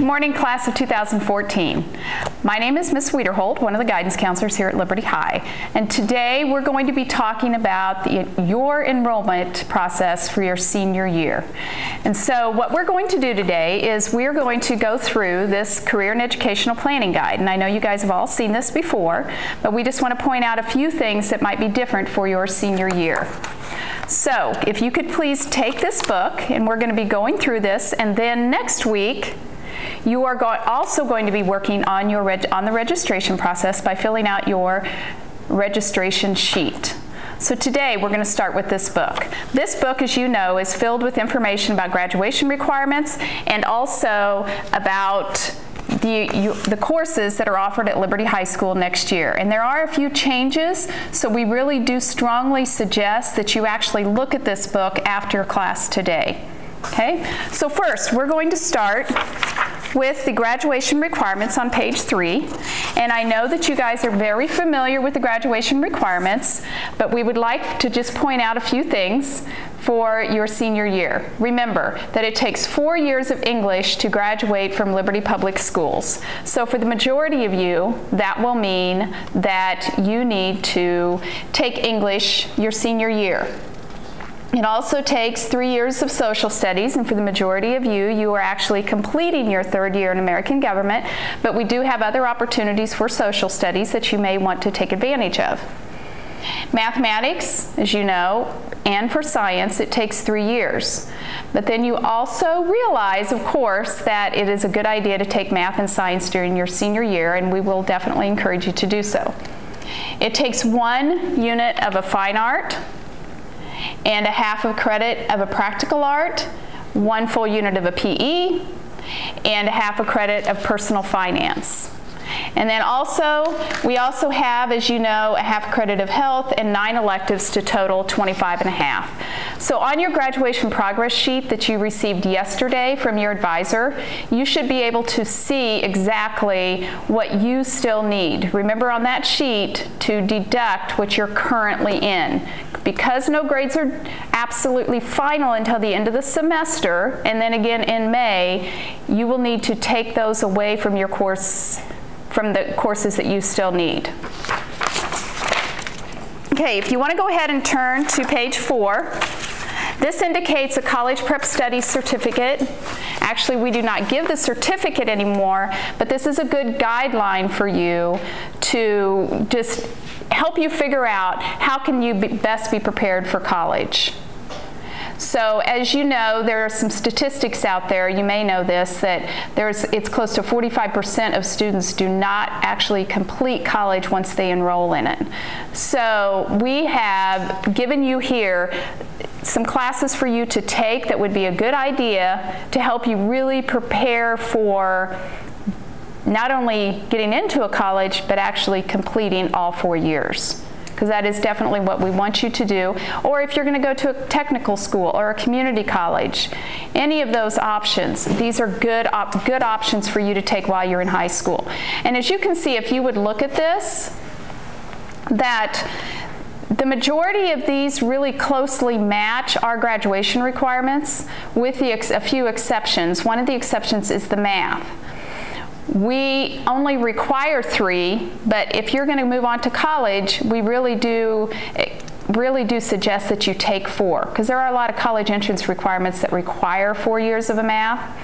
Good morning, class of 2014. My name is Ms. Wiederholt, one of the guidance counselors here at Liberty High, and today we're going to be talking about your enrollment process for your senior year. And so what we're going to do today is we're going to go through this career and educational planning guide, and I know you guys have all seen this before, but we just want to point out a few things that might be different for your senior year. So if you could please take this book, and we're going to be going through this, and then next week you are also going to be working on the registration process by filling out your registration sheet. So today we're going to start with this book. This book, as you know, is filled with information about graduation requirements and also about the courses that are offered at Liberty High School next year. And there are a few changes, so we really do strongly suggest that you actually look at this book after class today. Okay, so first we're going to start with the graduation requirements on page 3. And I know that you guys are very familiar with the graduation requirements, but we would like to just point out a few things for your senior year. Remember that it takes 4 years of English to graduate from Liberty Public Schools. So for the majority of you, that will mean that you need to take English your senior year. It also takes 3 years of social studies, and for the majority of you, you are actually completing your 3rd year in American government, but we do have other opportunities for social studies that you may want to take advantage of. Mathematics, as you know, and for science, it takes 3 years. But then you also realize, of course, that it is a good idea to take math and science during your senior year, and we will definitely encourage you to do so. It takes 1 unit of a fine art, and a half a credit of a practical art, 1 full unit of a PE, and a half a credit of personal finance. And then we also have, as you know, a half credit of health and 9 electives to total 25.5. So on your graduation progress sheet that you received yesterday from your advisor, you should be able to see exactly what you still need. Remember on that sheet to deduct what you're currently in. Because no grades are absolutely final until the end of the semester, and then again in May, you will need to take those away from your course, from the courses that you still need. Okay, if you want to go ahead and turn to page 4, this indicates a college prep studies certificate. Actually, we do not give the certificate anymore, but this is a good guideline for you to just help you figure out how can you best be prepared for college. So as you know, there are some statistics out there, you may know this, that it's close to 45% of students do not actually complete college once they enroll in it. So we have given you here some classes for you to take that would be a good idea to help you really prepare for not only getting into a college, but actually completing all 4 years. Because that is definitely what we want you to do. Or if you're going to go to a technical school or a community college, any of those options, these are good options for you to take while you're in high school. And as you can see, if you would look at this, that the majority of these really closely match our graduation requirements with a few exceptions. One of the exceptions is the math. We only require 3, but if you're going to move on to college, we really do suggest that you take 4, because there are a lot of college entrance requirements that require 4 years of a math,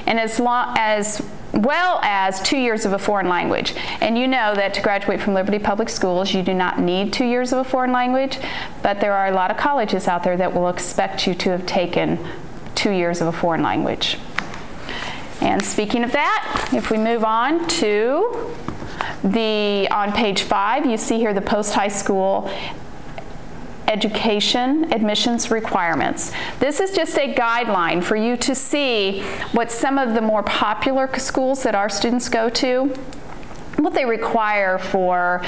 and as well as 2 years of a foreign language. And you know that to graduate from Liberty Public Schools, you do not need 2 years of a foreign language, but there are a lot of colleges out there that will expect you to have taken 2 years of a foreign language. And speaking of that, if we move on to on page 5, you see here the post-high school education admissions requirements. This is just a guideline for you to see what some of the more popular schools that our students go to require for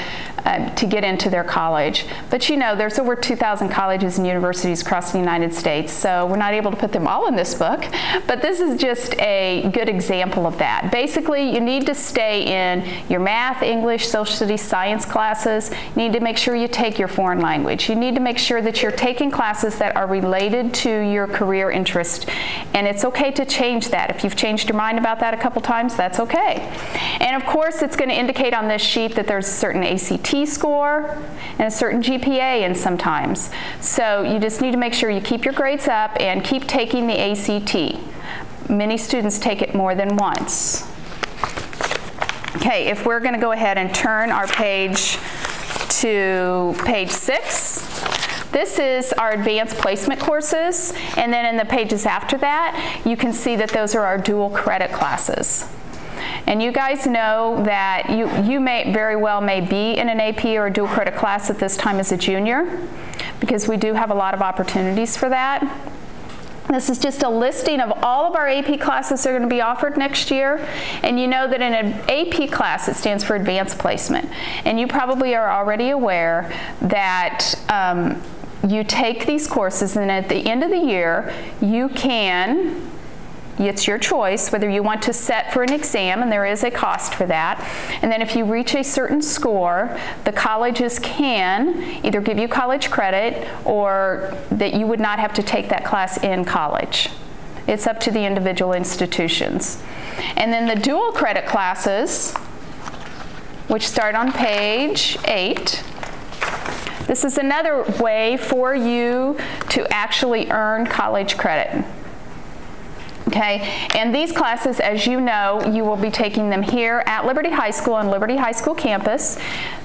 to get into their college. But you know, there's over 2,000 colleges and universities across the United States, so we're not able to put them all in this book, but this is just a good example of that. Basically, you need to stay in your math, English, social studies, science classes. You need to make sure you take your foreign language. You need to make sure that you're taking classes that are related to your career interest, and it's okay to change that. If you've changed your mind about that a couple times, that's okay. And of course, it's going to indicate on this sheet that there's a certain ACT score and a certain GPA in sometimes. So you just need to make sure you keep your grades up and keep taking the ACT. Many students take it more than once. Okay, if we're going to go ahead and turn our page to page 6, this is our advanced placement courses, and then in the pages after that, you can see that those are our dual credit classes. And you guys know that you may very well be in an AP or a dual credit class at this time as a junior, because we do have a lot of opportunities for that. This is just a listing of all of our AP classes that are going to be offered next year. And you know that in an AP class, it stands for advanced placement. And you probably are already aware that you take these courses, and at the end of the year, you can, it's your choice whether you want to set for an exam, and there is a cost for that. And then if you reach a certain score, the colleges can either give you college credit or that you would not have to take that class in college. It's up to the individual institutions. And then the dual credit classes, which start on page 8, this is another way for you to actually earn college credit. Okay, and these classes, as you know, you will be taking them here at Liberty High School on Liberty High School campus.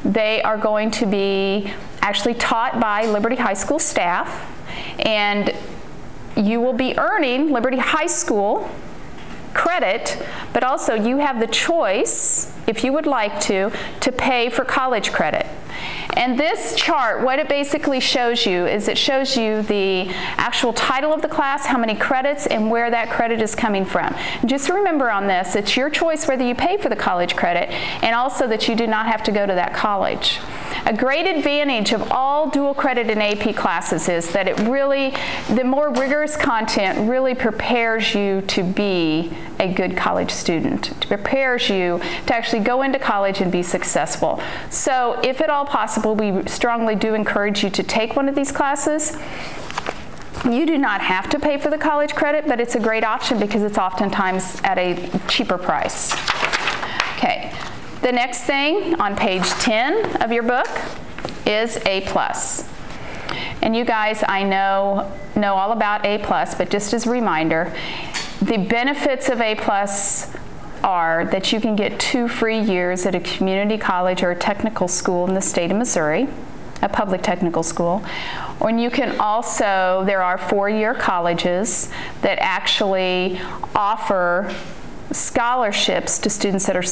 They are going to be actually taught by Liberty High School staff, and you will be earning Liberty High School credit, but also you have the choice, if you would like to pay for college credit. And this chart, what it basically shows you is it shows you the actual title of the class, how many credits, and where that credit is coming from. And just remember on this, it's your choice whether you pay for the college credit, and also that you do not have to go to that college. A great advantage of all dual credit and AP classes is that it really, the more rigorous content really prepares you to be a good college student. It prepares you to actually go into college and be successful. So if at all possible, we strongly do encourage you to take one of these classes. You do not have to pay for the college credit, but it's a great option because it's oftentimes at a cheaper price. Okay. The next thing on page 10 of your book is A+. And you guys, I know all about A+, but just as a reminder, the benefits of A+ are that you can get 2 free years at a community college or a technical school in the state of Missouri, a public technical school. And you can also, there are 4-year colleges that actually offer scholarships to students that are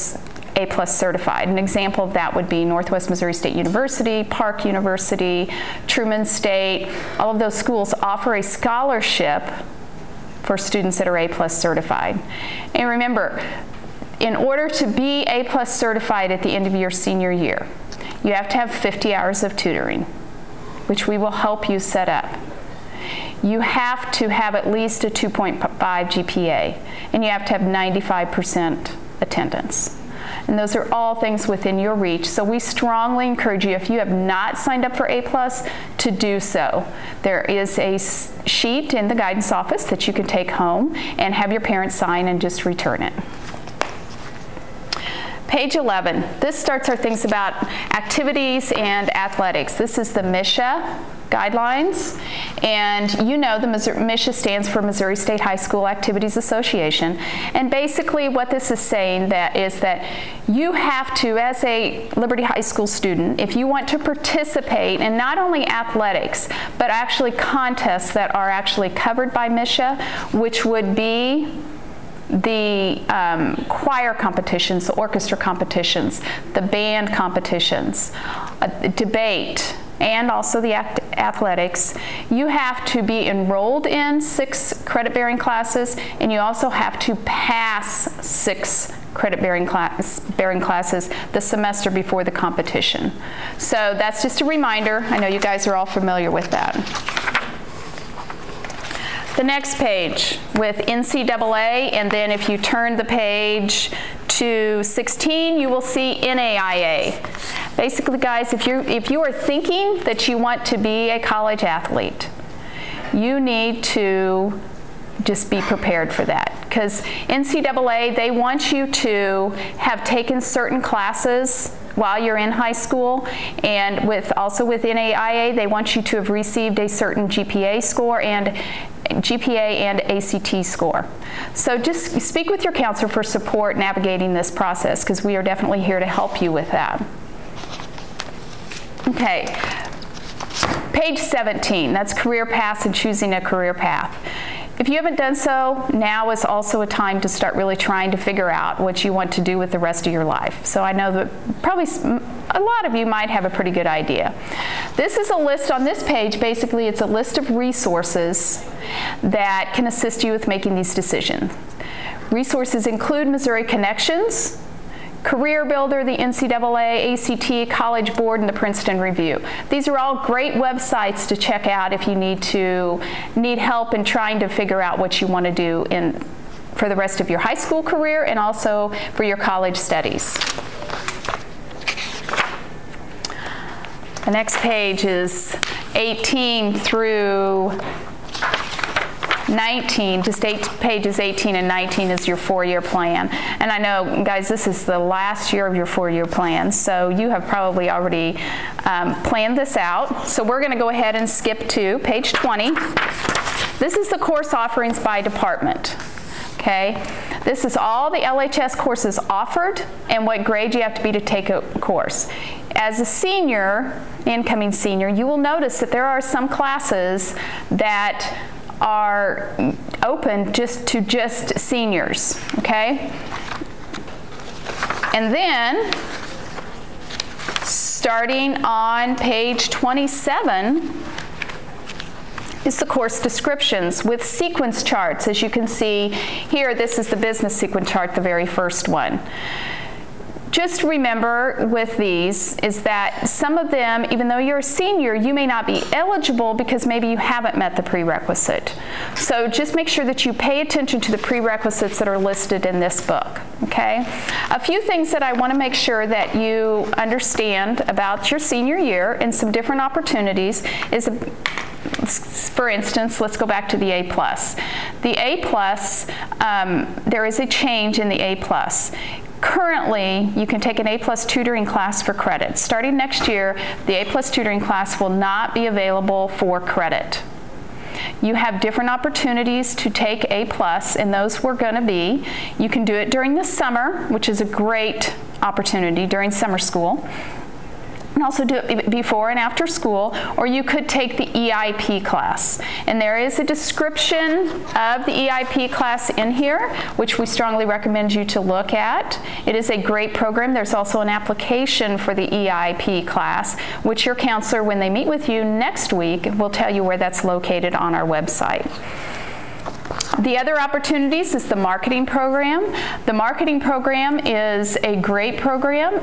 A+ certified. An example of that would be Northwest Missouri State University, Park University, Truman State. All of those schools offer a scholarship for students that are A+ certified. And remember, in order to be A+ certified at the end of your senior year, you have to have 50 hours of tutoring, which we will help you set up. You have to have at least a 2.5 GPA, and you have to have 95% attendance. And those are all things within your reach. So we strongly encourage you, if you have not signed up for A+, to do so. There is a sheet in the guidance office that you can take home and have your parents sign and just return it. Page 11, this starts our things about activities and athletics. This is the Misha Guidelines, and you know the Misha stands for Missouri State High School Activities Association. And basically what this is saying is that you have to, as a Liberty High School student, if you want to participate in not only athletics, but actually contests that are actually covered by Misha, which would be the choir competitions, the orchestra competitions, the band competitions, debate, and also the athletics, you have to be enrolled in 6 credit-bearing classes, and you also have to pass 6 credit-bearing classes the semester before the competition. So that's just a reminder. I know you guys are all familiar with that. The next page with NCAA, and then if you turn the page to 16, you will see NAIA. Basically, guys, if you are thinking that you want to be a college athlete, you need to just be prepared for that. Because NCAA, they want you to have taken certain classes while you're in high school, and also with NAIA, they want you to have received a certain GPA score and ACT score. So just speak with your counselor for support navigating this process, because we are definitely here to help you with that. Okay, page 17, that's career paths and choosing a career path. If you haven't done so, now is also a time to start really trying to figure out what you want to do with the rest of your life. So I know that probably a lot of you might have a pretty good idea. This is a list on this page. Basically, it's a list of resources that can assist you with making these decisions. Resources include Missouri Connections, Career Builder, the NCAA, ACT, College Board, and the Princeton Review. These are all great websites to check out if you need help in trying to figure out what you want to do for the rest of your high school career and also for your college studies. The next page is 18 through 19, just pages 18 and 19 is your 4-year plan. And I know, guys, this is the last year of your 4-year plan, so you have probably already planned this out. So we're going to go ahead and skip to page 20. This is the course offerings by department. Okay, this is all the LHS courses offered and what grade you have to be to take a course. As a senior, incoming senior, you will notice that there are some classes that are open to just seniors, okay? And then, starting on page 27, is the course descriptions with sequence charts. As you can see here, this is the business sequence chart, the very first one. Just remember with these is that some of them, even though you're a senior, you may not be eligible because maybe you haven't met the prerequisite. So just make sure that you pay attention to the prerequisites that are listed in this book, okay? A few things that I want to make sure that you understand about your senior year and some different opportunities is, for instance, let's go back to the A+. The A+, there is a change in the A+. Currently, you can take an A+ tutoring class for credit. Starting next year, the A+ tutoring class will not be available for credit. You have different opportunities to take A+, and those were going to be, you can do it during the summer, which is a great opportunity during summer school. And also do it before and after school, or you could take the EIP class. And there is a description of the EIP class in here, which we strongly recommend you to look at. It is a great program. There's also an application for the EIP class, which your counselor, when they meet with you next week, will tell you where that's located on our website. The other opportunities is the marketing program. The marketing program is a great program.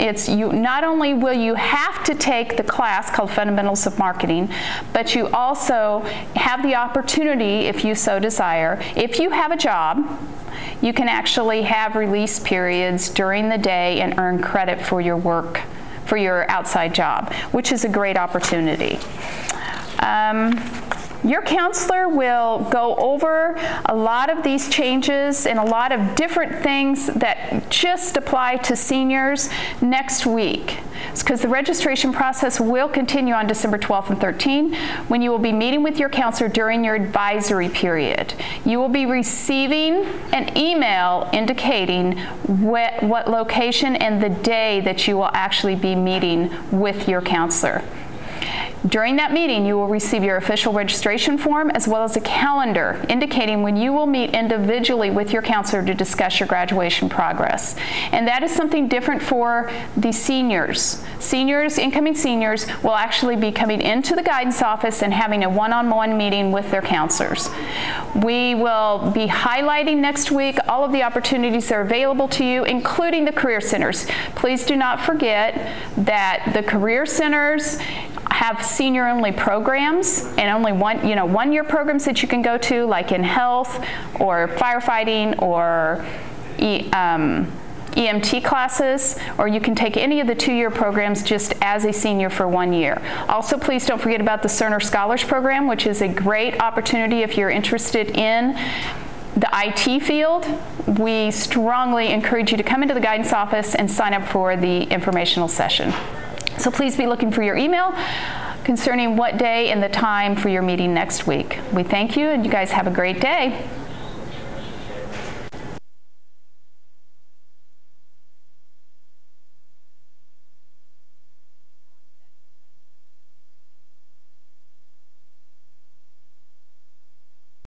Not only will you have to take the class called Fundamentals of Marketing, but you also have the opportunity, if you so desire, if you have a job, you can actually have release periods during the day and earn credit for your work, for your outside job, which is a great opportunity. Your counselor will go over a lot of these changes and a lot of different things that just apply to seniors next week. It's because the registration process will continue on December 12th and 13th when you will be meeting with your counselor during your advisory period. You will be receiving an email indicating what location and the day that you will actually be meeting with your counselor. During that meeting, you will receive your official registration form as well as a calendar indicating when you will meet individually with your counselor to discuss your graduation progress. And that is something different for the seniors. Incoming seniors, will actually be coming into the guidance office and having a one-on-one meeting with their counselors. We will be highlighting next week all of the opportunities that are available to you, including the career centers. Please do not forget that the career centers have senior-only programs and only one-year programs that you can go to, like in health or firefighting or EMT classes, or you can take any of the 2-year programs just as a senior for 1 year. Also, please don't forget about the Cerner Scholars program, which is a great opportunity if you're interested in the IT field. We strongly encourage you to come into the guidance office and sign up for the informational session. So please be looking for your email concerning what day and the time for your meeting next week. We thank you, and you guys have a great day.